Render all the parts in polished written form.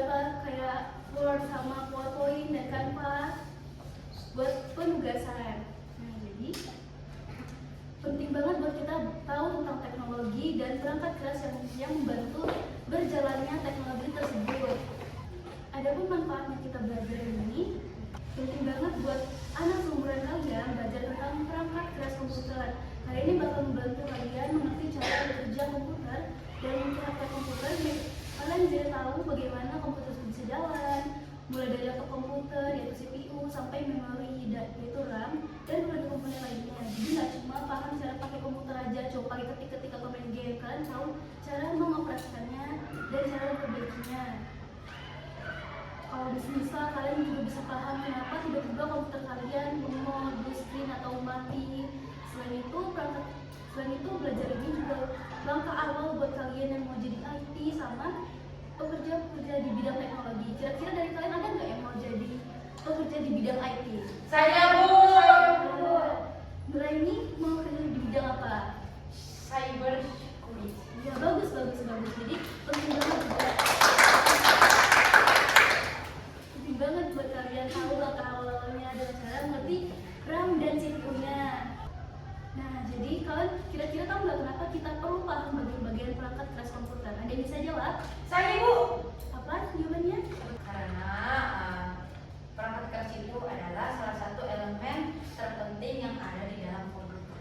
beberapa kayak Word sama PowerPoint dan Canva buat penugasan. Nah, jadi penting banget buat kita tahu tentang teknologi dan perangkat keras yang membantu berjalannya teknologi tersebut. Adapun manfaatnya kita belajar ini, penting banget buat anak seumuran kalian belajar tentang perangkat keras komputer. Karena ini bakal membantu kalian mengerti cara bekerja komputer dan mempraktek komputer. Kalian jadi tahu bagaimana komputer bisa jalan, mulai dari laptop komputer yaitu CPU sampai memori yaitu RAM dan beberapa komponen lainnya. Jadi nggak cuma paham cara pakai komputer aja, coba pakai ketik-ketik atau main game. Kalian tahu cara mengoperasikannya dan cara memperbaikinya. Kalau misal kalian juga bisa paham kenapa tiba-tiba komputer kalian bengong, blue screen atau mati. Selain itu belajar ini juga langkah awal buat kalian yang mau jadi IT sama pekerja di bidang teknologi. Kira-kira dari kalian ada nggak yang mau jadi pekerja di bidang IT? Saya Bu. Nura ini mau kerja di bidang apa? Cyber security. Ya bagus. Jadi penting banget buat kalian tahu langkah awalnya dengan cara mengerti RAM dan CPU-nya. Nah, jadi kalian kira-kira tahu nggak kenapa kita perlu paham bagian-bagian perangkat keras komputer? Ada yang bisa jawab? Saya Bu. Apa jawabannya? Karena perangkat keras itu adalah salah satu elemen terpenting yang ada di dalam komputer.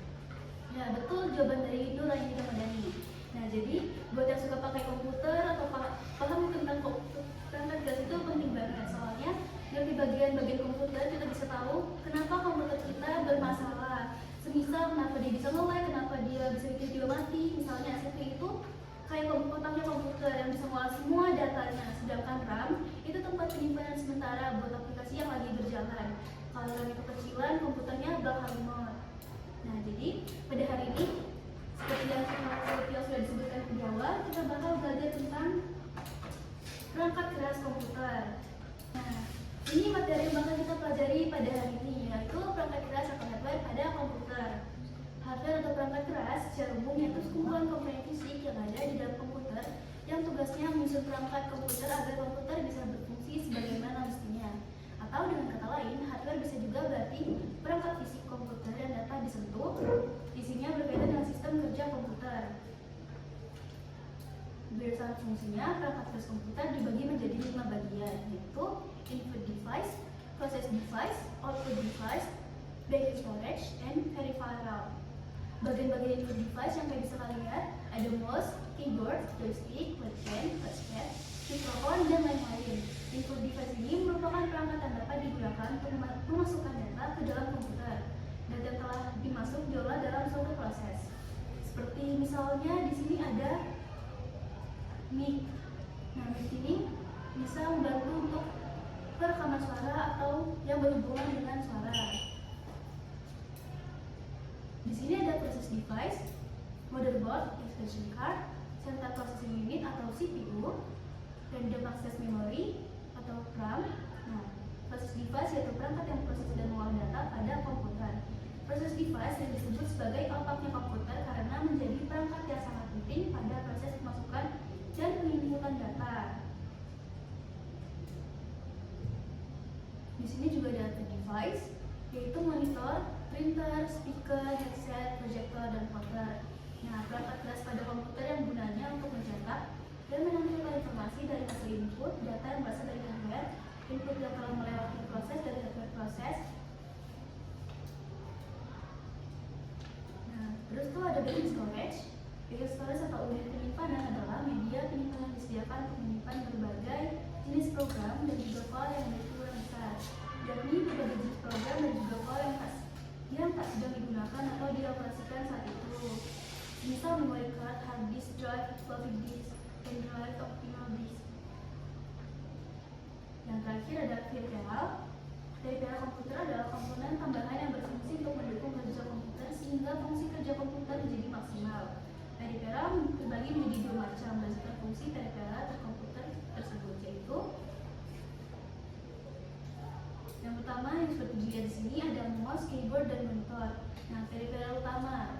Ya betul, jawaban dari Nura ini Ramadhani. Nah, jadi buat yang suka pakai komputer atau paham tentang perangkat keras itu penting banget. Soalnya dari bagian-bagian komputer kita bisa tahu kenapa komputer kita bermasalah. Semisal kenapa dia bisa nge-lag, kenapa dia bisa bikin video mati. Misalnya CPU itu kayak kotaknya komputer yang bisa mengolah semua datanya. Sedangkan RAM itu tempat penyimpanan sementara buat aplikasi yang lagi berjalan. Kalau RAM itu kecilan, komputernya bakal lemot. Nah, jadi pada hari ini seperti yang sudah disebutkan di awal, kita bakal belajar tentang perangkat keras komputer. Nah, ini materi yang bakal kita pelajari pada hari ini, yaitu perangkat keras atau hardware pada komputer. Hardware atau perangkat keras secara umum yaitu sekumpulan komponen fisik yang ada di dalam komputer yang tugasnya menyusun perangkat komputer agar komputer bisa berfungsi sebagaimana mestinya. Atau dengan kata lain, hardware bisa juga berarti perangkat fisik komputer yang dapat disentuh, isinya berkaitan dengan sistem kerja komputer. Berdasarkan fungsinya, perangkat keras komputer dibagi menjadi 5 bagian, yaitu input device, process device, output device, backup storage, and peripheral. Bagian-bagian input device yang kayak bisa kalian lihat ada mouse, keyboard, joystick, webcam, touchpad, mikrofon, dan lain-lain. Input device ini merupakan perangkat yang dapat digunakan untuk memasukkan data ke dalam komputer. Data yang telah dimasuk diolah dalam suatu proses. Seperti misalnya di sini ada mic. Nah, mic ini bisa membantu untuk perekaman suara atau yang berhubungan dengan suara. Di sini ada process device, motherboard, expansion card, central processing unit atau CPU, random access memory atau RAM. Nah, process device yaitu perangkat yang proses dan mengolah data pada komputer. Process device yang disebut sebagai otaknya komputer karena menjadi perangkat yang sangat penting pada proses pemasukan dan penginputan data. Di sini juga ada device, yaitu monitor, printer, speaker, headset, projector, dan plotter. Nah, perangkat keras pada komputer yang gunanya untuk mencetak dan menampilkan informasi dari hasil input, data yang berasal dari hardware, input yang telah melewati proses dari hardware proses. Nah, terus tuh ada backup storage. Backup storage atau unit penyimpanan adalah media penyimpanan yang disediakan untuk menyimpan berbagai jenis program dan juga file yang memiliki ukuran besar, yakni berbagai jenis program dan juga file yang tak sedang digunakan atau dioperasikan saat itu. Misal memory card, hard disk drive, floppy disk, pen drive, optical disk. Yang terakhir ada peripheral. Peripheral komputer adalah komponen tambahan yang berfungsi untuk mendukung kerja komputer sehingga fungsi kerja komputer menjadi maksimal. Peripheral terbagi menjadi 2 macam berdasarkan fungsi peripheral komputer tersebut, yaitu yang pertama yang seperti dilihat di sini ada mouse, keyboard, dan monitor. Nah, peripheral utama.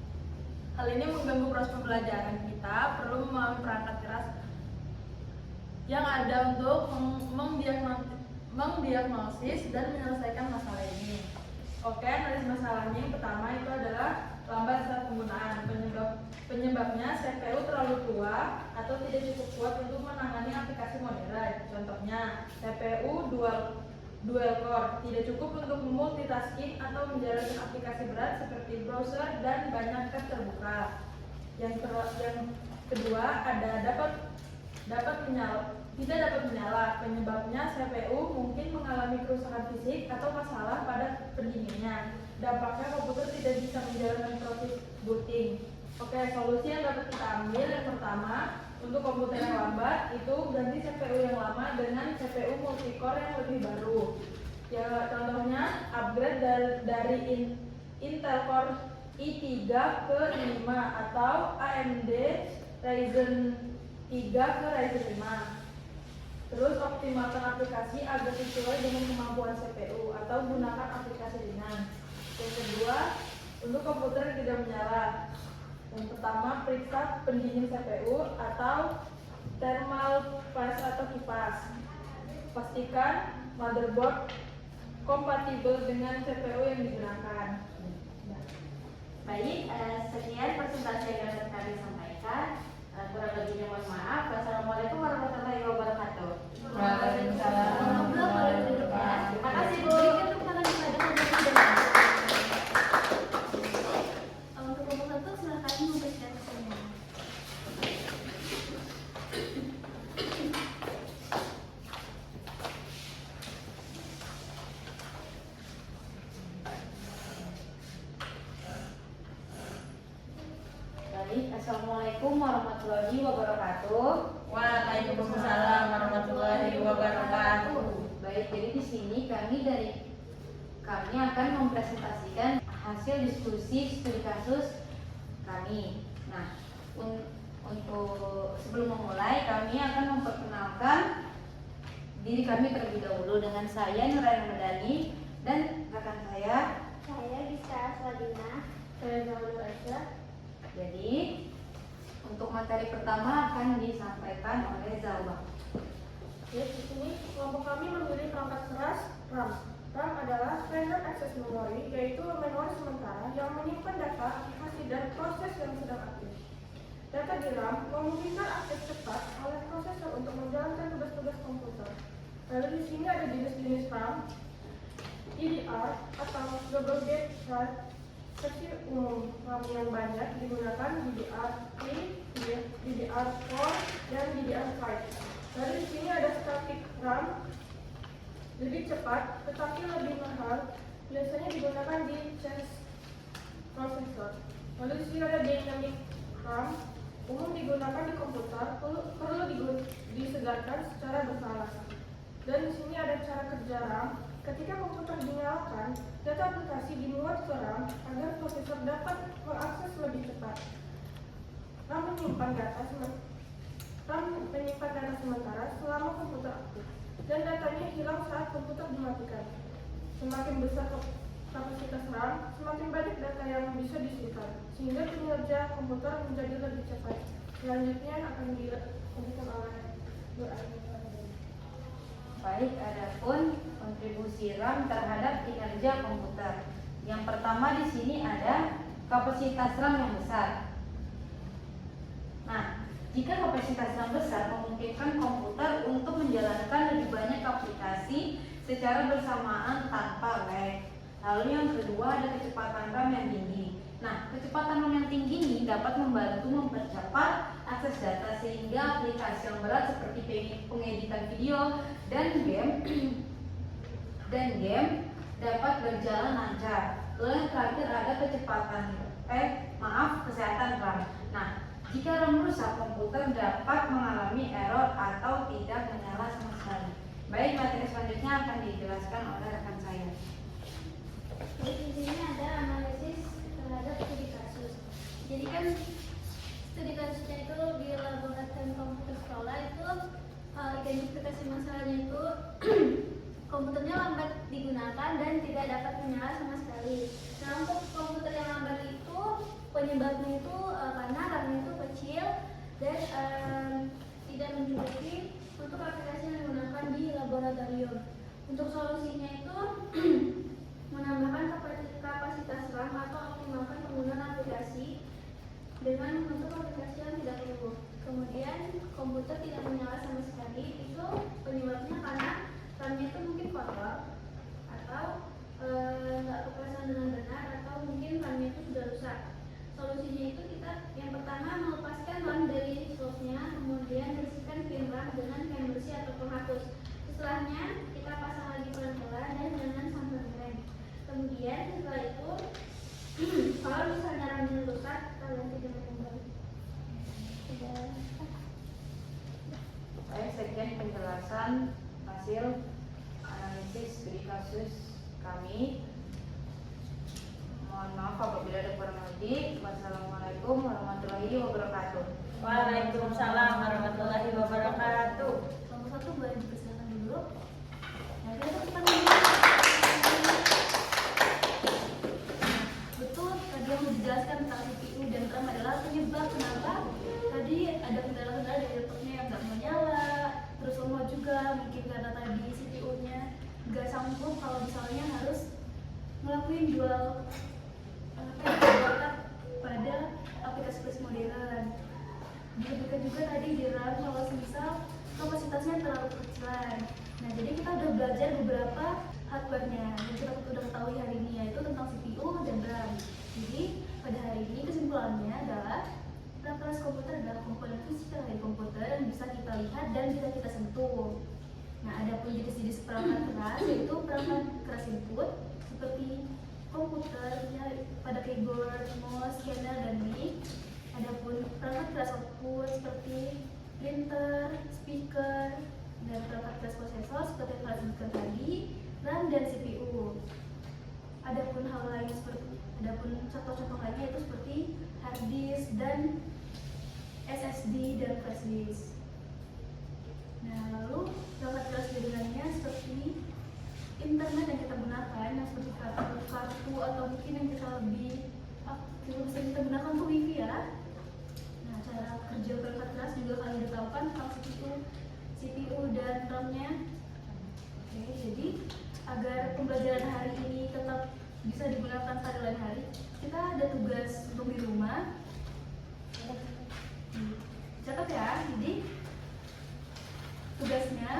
Hal ini mengganggu proses pembelajaran kita, perlu memahami perangkat keras yang ada untuk mendiagnosis dan menyelesaikan masalah ini. Oke, analisis masalahnya yang pertama itu adalah lambat saat penggunaan. Penyebabnya CPU terlalu tua atau tidak cukup kuat untuk menangani aplikasi modern. Contohnya, CPU dual core tidak cukup untuk multitasking atau menjalankan aplikasi berat seperti browser dan banyak tab terbuka. Yang kedua ada tidak dapat menyala. Penyebabnya CPU mungkin mengalami kerusakan fisik atau masalah pada pendinginnya. Dampaknya komputer tidak bisa menjalankan proses booting. Oke, solusi yang dapat kita ambil yang pertama, untuk komputer yang lambat itu ganti CPU yang lama dengan CPU multicore yang lebih baru. Ya, contohnya upgrade dari Intel Core i3 ke i5 atau AMD Ryzen 3 ke Ryzen 5. Terus optimalkan aplikasi agar sesuai dengan kemampuan CPU atau gunakan aplikasi ringan. Yang kedua, untuk komputer yang tidak menyala. Yang pertama, periksa pendingin CPU atau thermal flash atau kipas. Pastikan motherboard kompatibel dengan CPU yang digunakan. Baik, sekian presentasi yang dapat kami sampaikan. Kurang lebihnya mohon maaf. Wassalamualaikum warahmatullahi wabarakatuh. Waalaikumsalam. Terima kasih, Bu. Berikan tepuk tangan kepada peserta. Untuk kelompok satu silakan memberikan kesimpulan. Baik, assalamualaikum warahmatullahi wabarakatuh. Waalaikumsalam warahmatullahi wabarakatuh. Baik, jadi di sini kami akan mempresentasikan hasil diskusi studi kasus kami. Nah, untuk sebelum memulai kami akan memperkenalkan diri kami terlebih dahulu dengan saya Nuraini Medani dan rekan saya Bisa Aswadina. Saya Zawal Aisyah. Jadi untuk materi pertama akan disampaikan oleh Zawal. Di sini kelompok kami memilih perangkat keras RAM. RAM adalah Random Access Memory, yaitu memori sementara yang menyimpan data, aplikasi, dan proses yang sedang aktif. Data di RAM memungkinkan akses cepat oleh prosesor untuk menjalankan tugas-tugas komputer. Lalu di sini ada jenis-jenis RAM, DDR atau Double Gate Drive. Versi umum RAM yang banyak digunakan DDR3, DDR4, dan DDR5. Lalu di sini ada static RAM, lebih cepat tetapi lebih mahal, biasanya digunakan di chassis processor. Lalu di sini ada dynamic RAM, umum digunakan di komputer, perlu disegarkan secara berkala. Dan di sini ada cara kerja RAM. Ketika komputer dinyalakan, data aplikasi dimuat ke RAM agar prosesor dapat mengakses lebih cepat. RAM menyimpan data sementara selama komputer aktif, dan datanya hilang saat komputer dimatikan. Semakin besar kapasitas RAM, semakin banyak data yang bisa disimpan, sehingga kinerja komputer menjadi lebih cepat. Selanjutnya akan dilanjutkan oleh Bu Aini. Baik, adapun kontribusi RAM terhadap kinerja komputer. Yang pertama di sini ada kapasitas RAM yang besar. Nah, jika kapasitas RAM besar memungkinkan komputer untuk menjalankan lebih banyak aplikasi secara bersamaan tanpa lag. Lalu yang kedua ada kecepatan RAM yang tinggi. Nah, kecepatan RAM yang tinggi ini dapat membantu mempercepat akses data sehingga aplikasi yang berat seperti pengeditan video dan game dapat berjalan lancar. Lalu yang terakhir ada kesehatan RAM. Nah, jika RAM rusak, komputer dapat mengalami error atau tidak menyala sama sekali. Baik, materi selanjutnya akan dijelaskan oleh rekan saya. Jadi di sini ada analisis terhadap studi kasus. Jadi kan studi kasusnya itu di laboratorium komputer sekolah itu identifikasi masalahnya itu komputernya lambat digunakan dan tidak dapat menyala sama sekali. Nah, untuk komputer yang lambat itu Penyebabnya itu karena RAM-nya itu kecil dan tidak mencukupi untuk aplikasi yang digunakan di laboratorium. Untuk solusinya itu menambahkan kapasitas RAM atau optimalkan penggunaan aplikasi dengan menutup aplikasi yang tidak perlu. Kemudian komputer tidak menyala sama sekali, itu penyebabnya karena RAM-nya itu mungkin kotor atau nggak kepasang dengan benar, atau mungkin RAM-nya itu sudah rusak. Solusinya itu kita yang pertama melepaskan RAM dari slotnya, kemudian bersihkan pin RAM dengan kain bersih atau penghapus. Setelahnya kita pasang lagi pelan-pelan dan jangan sampai ngerem. Kemudian setelah itu kalau misalnya RAM-nya rusak, kita ganti dengan yang baru. Baik, sekian penjelasan hasil analisis studi kasus kami. Mohon maaf apabila ada kurang lebih. Wassalamualaikum warahmatullahi wabarakatuh. Waalaikumsalam warahmatullahi wabarakatuh. Nomor 1 boleh dipersilakan dulu. Nah, kita depan betul tadi yang dijelaskan tentang CPU dan RAM adalah penyebab kenapa tadi ada kendala-kendala dari laptopnya yang nggak menyala, terus lemot juga mungkin karena tadi CPU-nya nggak sanggup kalau misalnya harus ngelakuin dual pada aplikasi modern. Diberikan juga tadi di RAM kalau misal kapasitasnya terlalu kecilan. Nah, jadi kita udah belajar beberapa hardware-nya yang kita udah ketahui hari ini, yaitu tentang CPU dan RAM. Jadi pada hari ini kesimpulannya adalah perangkat keras komputer adalah komponen fisikal dari komputer yang bisa kita lihat dan bisa kita sentuh. Nah, ada pun jenis-jenis perangkat keras, yaitu perangkat keras input seperti komputer ya, pada keyboard, mouse, scanner, dan mic. Adapun perangkat keras output seperti printer, speaker, dan perangkat keras prosesor seperti yang telah disebutkan tadi, RAM dan CPU. Adapun contoh-contoh lainnya itu seperti hard disk dan SSD dan flash disk. Nah, lalu perangkat keras jaringannya seperti internet yang kita gunakan, yang seperti kartu atau mungkin yang kita bisa kita gunakan untuk wifi ya. Nah, cara kerja perangkat keras juga kalian udah tahu kan tentang CPU dan RAM-nya. Oke, jadi agar pembelajaran hari ini tetap bisa digunakan pada lain hari, kita ada tugas untuk di rumah. Catat ya, jadi tugasnya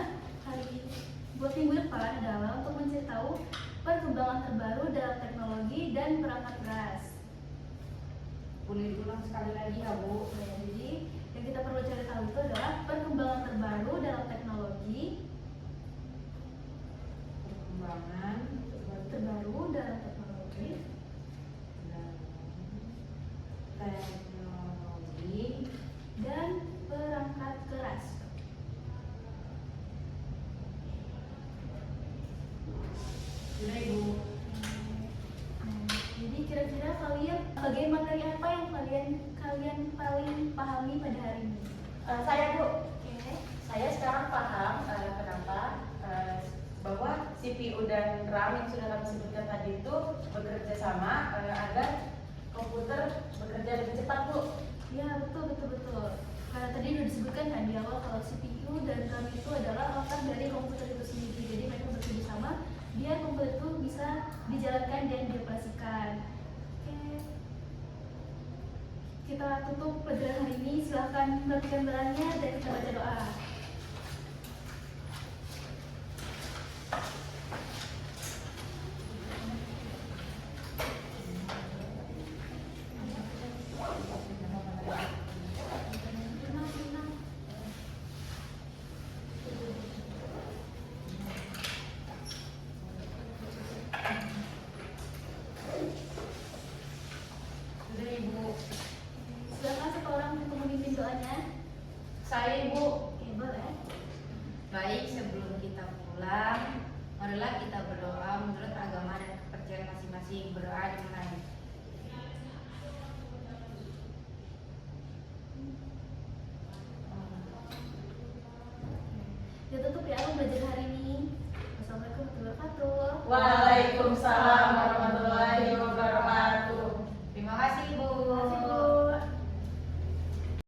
buat minggu depan adalah untuk mencari tahu perkembangan terbaru dalam teknologi dan perangkat keras. Boleh diulang sekali lagi ya, Bu? Jadi yang kita perlu cari tahu itu adalah perkembangan terbaru dalam teknologi, Perkembangan terbaru dalam teknologi dan perangkat keras. Sudah, Ibu. Jadi kira-kira kalian bagian materi apa yang kalian paling pahami pada hari ini? Saya Bu, Oke. saya sekarang paham kenapa bahwa CPU dan RAM yang sudah kami sebutkan tadi itu bekerja sama agar komputer bekerja lebih cepat, Bu. Ya, betul. Karena tadi udah disebutkan kan di awal kalau CPU dan RAM itu adalah otak dari komputer itu sendiri. Jadi mereka bekerja sama biar komputer itu bisa dijalankan dan dioperasikan. Oke. Kita tutup pelajaran hari ini. Silahkan melakukan gambarannya dan kita baca doa. Sudah, Ibu. Silakan satu orang untuk memimpin doanya. Saya, Ibu. Oke, boleh. Baik, sebelum kita pulang, marilah kita berdoa menurut agama dan kepercayaan masing-masing. Berdoa dimulai. Ya, tutup ya pembelajaran hari ini. Wassalamualaikum warahmatullahi wabarakatuh. Waalaikumsalam warahmatullahi